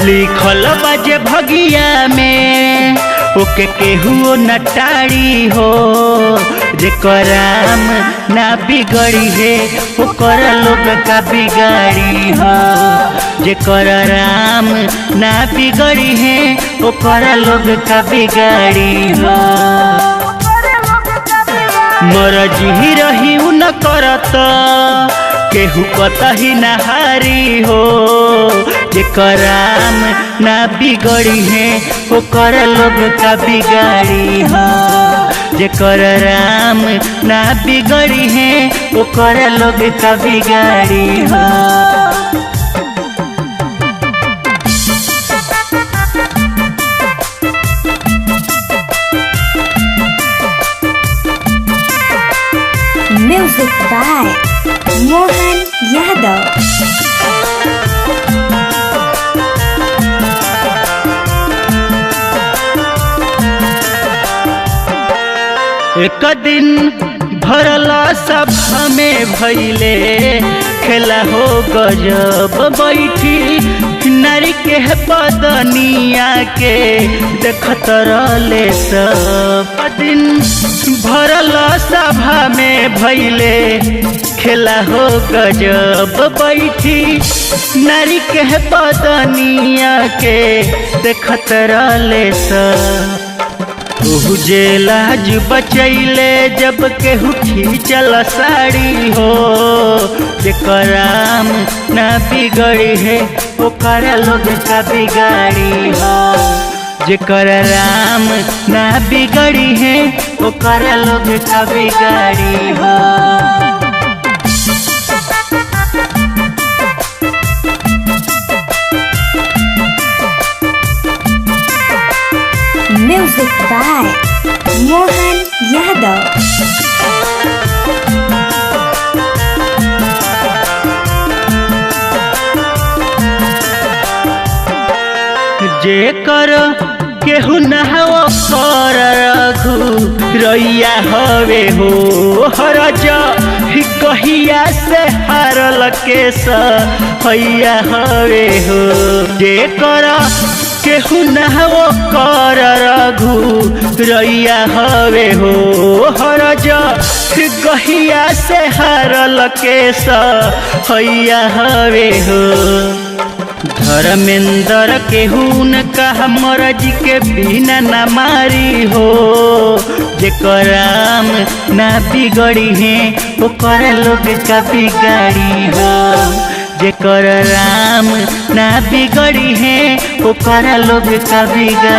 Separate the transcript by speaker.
Speaker 1: लिखल बाजे भगिया में ओके केहू न टाड़ी हो। जेकर राम ना बिगड़ी है ओकर लोग का बिगाड़ी हो। जेकर राम ना बिगड़ी है ओकर लोग का बिगाड़ी हो। मरजी रही न करत केहू कतही नहारी हो। जेकर राम ना बिगड़ी है ओकर लोग का बिगाड़ी हो। जेकर राम ना बिगड़ी है ओकर लोग का बिगाड़ी हो।
Speaker 2: Music by Mohan Yadav।
Speaker 1: एक दिन भरला सभा में भइले खेला हो गजब बैठी नारी के बदनिया के देखत रहले सब। दिन भरला सभा में भइले खेला हो गजब बैठी नारी के बदनिया के देखत रहले सब। जे लाज बचैले जब केहू खींचल साड़ी हो। जेकर राम ना बिगड़ी है ओकर लोग का बिगाड़ी हो। जेकर राम ना बिगड़ी है ओकर लोग का बिगाड़ी हो।
Speaker 2: Music by Mohan Yadav।
Speaker 1: जेकर केहू नहाओ कर रघु रैया हवे हो। हरज कहिया से हारल के हैया हवे हो। जेकर केहू नहाओ कर रघु रैया हवे हो। हरज कहिया से हारल के हैया हवे हो। धर्मेंद्र केहू न कहा मरजी के बिना न मारी हो। जेकर राम ना बिगड़ी है ओकर लोग का बिगाड़ी हो। जेकर राम ना बिगड़ी है ओकर लोग का बिगाड़ी।